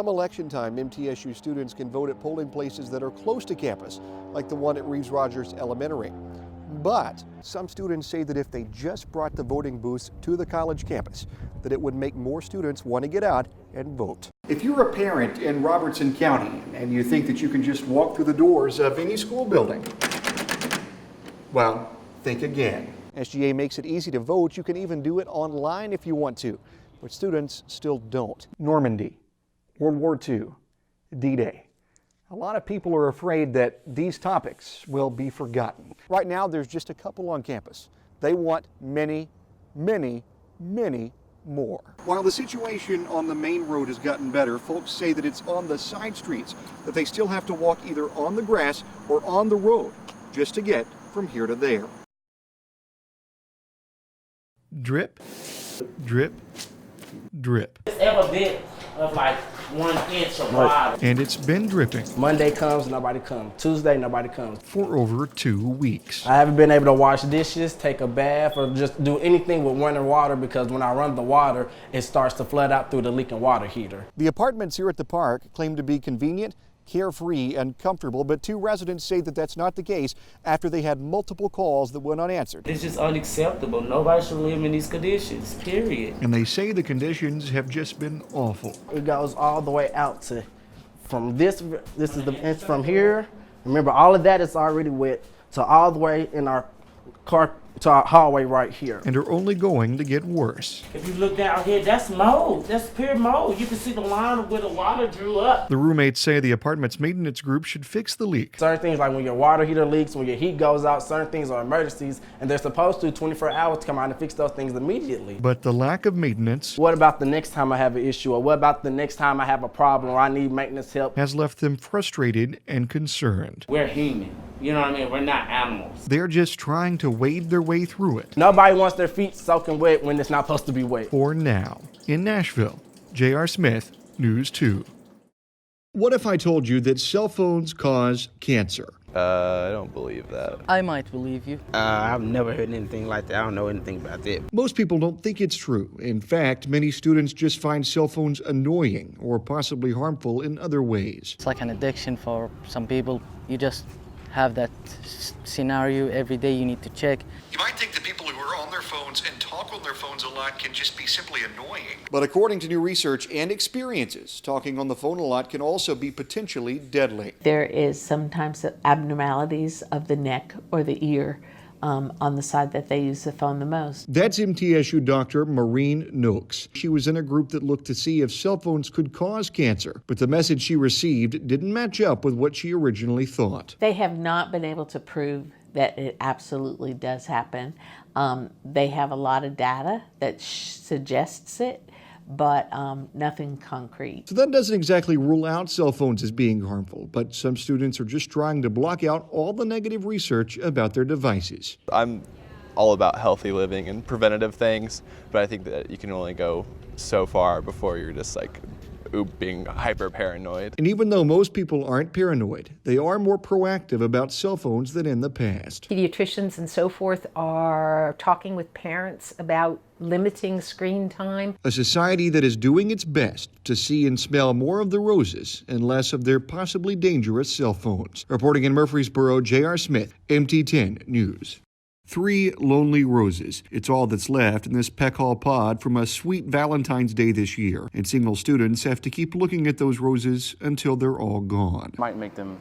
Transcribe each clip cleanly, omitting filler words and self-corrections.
Come election time, MTSU students can vote at polling places that are close to campus, like the one at Reeves Rogers Elementary. But some students say that if they just brought the voting booths to the college campus, that it would make more students want to get out and vote. If you're a parent in Robertson County and you think that you can just walk through the doors of any school building, well, think again. SGA makes it easy to vote. You can even do it online if you want to, but students still don't. Normandy, World War II, D-Day. A lot of people are afraid that these topics will be forgotten. Right now, there's just a couple on campus. They want many, many, many more. While the situation on the main road has gotten better, folks say that it's on the side streets that they still have to walk either on the grass or on the road just to get from here to there. Drip, drip, drip. It's ever bit of like 1 inch of water. And it's been dripping. Monday comes, nobody comes. Tuesday, nobody comes. For over 2 weeks. I haven't been able to wash dishes, take a bath, or just do anything with running water because when I run the water, it starts to flood out through the leaking water heater. The apartments here at the park claim to be convenient, carefree, and comfortable, but 2 residents say that that's not the case after they had multiple calls that went unanswered. It's just unacceptable. Nobody should live in these conditions, period. And they say the conditions have just been awful. It goes all the way out to, from this is the inch from here. Remember, all of that is already wet, to all the way in our car, to our hallway right here. And are only going to get worse. If you look down here, that's mold. That's pure mold. You can see the line of where the water drew up. The roommates say the apartment's maintenance group should fix the leak. Certain things like when your water heater leaks, when your heat goes out, certain things are emergencies, and they're supposed to 24 hours to come out and fix those things immediately. But the lack of maintenance. What about the next time I have an issue, or what about the next time I have a problem or I need maintenance help? Has left them frustrated and concerned. We're human. You know what I mean? We're not animals. They're just trying to wade their way through it. Nobody wants their feet soaking wet when it's not supposed to be wet. For now. In Nashville, J.R. Smith, News 2. What if I told you that cell phones cause cancer? I don't believe that. I might believe you. I've never heard anything like that. I don't know anything about that. Most people don't think it's true. In fact, many students just find cell phones annoying or possibly harmful in other ways. It's like an addiction for some people. You just have that scenario every day you need to check. You might think that people who are on their phones and talk on their phones a lot can just be simply annoying. But according to new research and experiences, talking on the phone a lot can also be potentially deadly. There is sometimes abnormalities of the neck or the ear on the side that they use the phone the most. That's MTSU Dr. Maureen Noakes. She was in a group that looked to see if cell phones could cause cancer, but the message she received didn't match up with what she originally thought. They have not been able to prove that it absolutely does happen. They have a lot of data that suggests it, but nothing concrete. So that doesn't exactly rule out cell phones as being harmful, but some students are just trying to block out all the negative research about their devices. I'm all about healthy living and preventative things, but I think that you can only go so far before you're just like being hyper paranoid. And even though most people aren't paranoid, they are more proactive about cell phones than in the past. Pediatricians and so forth are talking with parents about limiting screen time. A society that is doing its best to see and smell more of the roses and less of their possibly dangerous cell phones. Reporting in Murfreesboro, J.R. Smith, MT10 News. 3 lonely roses. It's all that's left in this Peck Hall pod from a sweet Valentine's Day this year. And single students have to keep looking at those roses until they're all gone. Might make them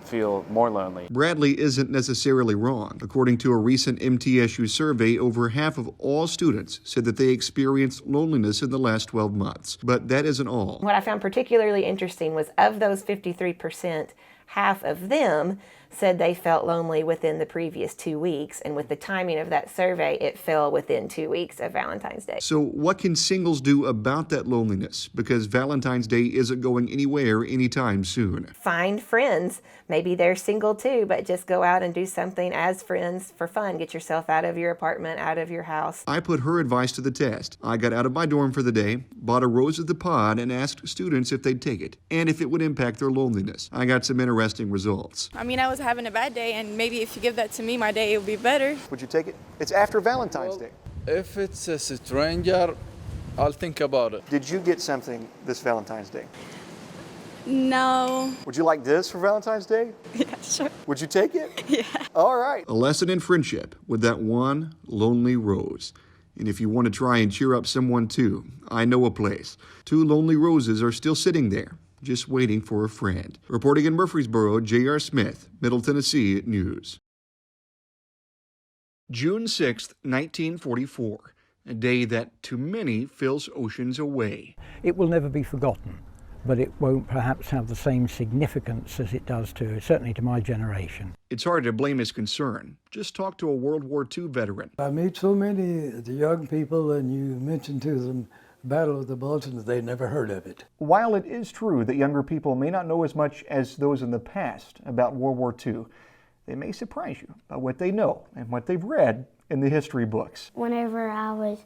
feel more lonely. Bradley isn't necessarily wrong. According to a recent MTSU survey, over half of all students said that they experienced loneliness in the last 12 months. But that isn't all. What I found particularly interesting was of those 53%, half of them said they felt lonely within the previous 2 weeks, and with the timing of that survey, it fell within 2 weeks of Valentine's Day. So what can singles do about that loneliness? Because Valentine's Day isn't going anywhere anytime soon. Find friends. Maybe they're single too, but just go out and do something as friends for fun. Get yourself out of your apartment, out of your house. I put her advice to the test. I got out of my dorm for the day, bought a rose at the pod, and asked students if they'd take it, and if it would impact their loneliness. I got some interesting results. I mean, I was having a bad day, and maybe if you give that to me, my day will be better. Would you take it? It's after Valentine's Day. If it's a stranger, I'll think about it. Did you get something this Valentine's Day? No. Would you like this for Valentine's Day? Yeah, sure. Would you take it? Yeah. All right. A lesson in friendship with that one lonely rose. And if you want to try and cheer up someone too, I know a place. 2 lonely roses are still sitting there, just waiting for a friend. Reporting in Murfreesboro, J.R. Smith, Middle Tennessee News. June 6, 1944, a day that to many fills oceans away. It will never be forgotten, but it won't perhaps have the same significance as it does certainly to my generation. It's hard to blame his concern. Just talk to a World War II veteran. I meet so many of the young people, and you mention to them Battle of the Bulge, and they never heard of it. While it is true that younger people may not know as much as those in the past about World War II, they may surprise you by what they know and what they've read in the history books. Whenever I was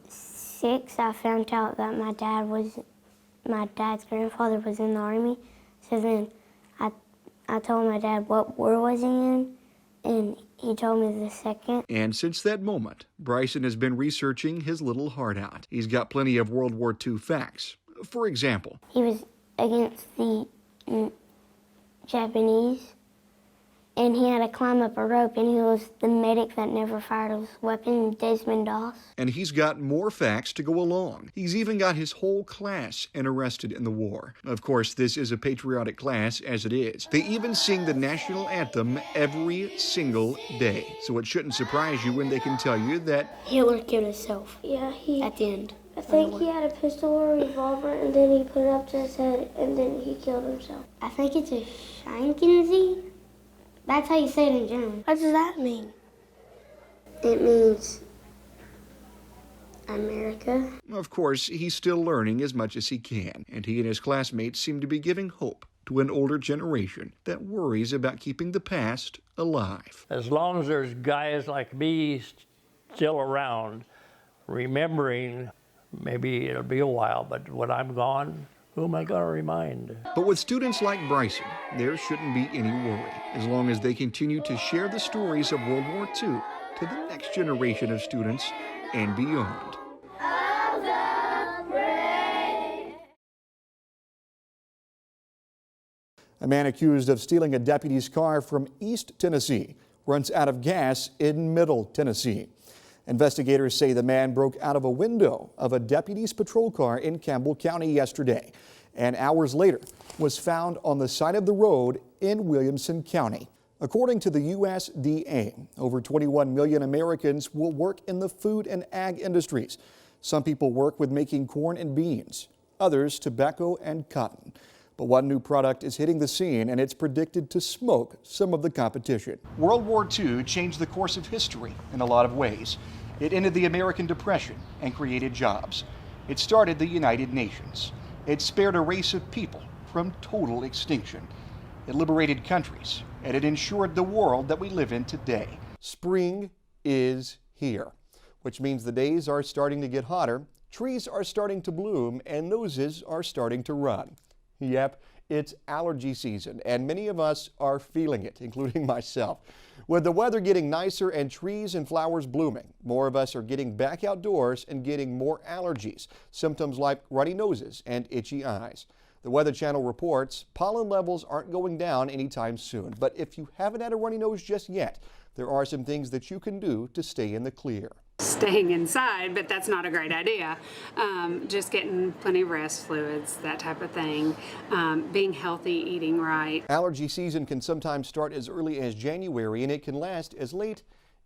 6, I found out that my dad's grandfather was in the Army. So then I told my dad what war was he in, and he told me the second. And since that moment, Bryson has been researching his little heart out. He's got plenty of World War II facts. For example, he was against the Japanese, and he had to climb up a rope, and he was the medic that never fired his weapon, Desmond Doss. and he's got more facts to go along. He's even got his whole class interested in the war. Of course, this is a patriotic class as it is. They even sing the national anthem every single day. So it shouldn't surprise you when they can tell you that Hitler killed himself. Yeah, at the end. I think he had a pistol or a revolver, and then he put it up to his head, and then he killed himself. I think it's a Schenkensee. That's how you say it in German. What does that mean? It means America. Of course, he's still learning as much as he can, and he and his classmates seem to be giving hope to an older generation that worries about keeping the past alive. As long as there's guys like me still around, remembering, maybe it'll be a while, but when I'm gone, who am I going to remind? But with students like Bryson, there shouldn't be any worry, as long as they continue to share the stories of World War II to the next generation of students and beyond. A man accused of stealing a deputy's car from East Tennessee runs out of gas in Middle Tennessee. Investigators say the man broke out of a window of a deputy's patrol car in Campbell County yesterday, and hours later was found on the side of the road in Williamson County. According to the USDA, over 21 million Americans will work in the food and ag industries. Some people work with making corn and beans, others tobacco and cotton. But one new product is hitting the scene, and it's predicted to smoke some of the competition. World War II changed the course of history in a lot of ways. It ended the American Depression and created jobs. It started the United Nations. It spared a race of people from total extinction. It liberated countries, and it ensured the world that we live in today. Spring is here, which means the days are starting to get hotter, trees are starting to bloom, and noses are starting to run. Yep, it's allergy season, and many of us are feeling it, including myself. With the weather getting nicer and trees and flowers blooming, more of us are getting back outdoors and getting more allergies, symptoms like runny noses and itchy eyes. The Weather Channel reports pollen levels aren't going down anytime soon, but if you haven't had a runny nose just yet, there are some things that you can do to stay in the clear. Staying inside, but that's not a great idea. Just getting plenty of rest, fluids, that type of thing. Being healthy, eating right. Allergy season can sometimes start as early as January, and it can last as late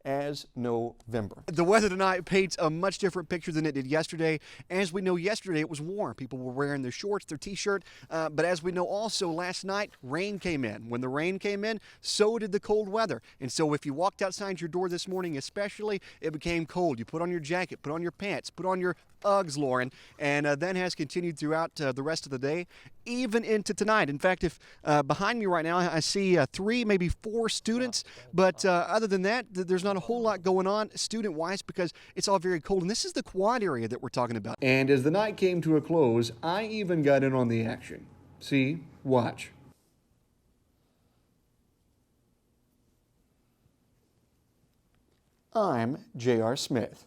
as November. The weather tonight paints a much different picture than it did yesterday. As we know, yesterday it was warm. People were wearing their shorts, their t-shirt, but as we know also last night, rain came in. When the rain came in, so did the cold weather. And so if you walked outside your door this morning especially, it became cold. You put on your jacket, put on your pants, put on your Uggs, Lauren, and that has continued throughout the rest of the day, even into tonight. In fact, if behind me right now, I see 3, maybe 4 students, but other than that, there's not a whole lot going on student-wise because it's all very cold, and this is the quad area that we're talking about. And as the night came to a close, I even got in on the action. See? Watch. I'm J.R. Smith.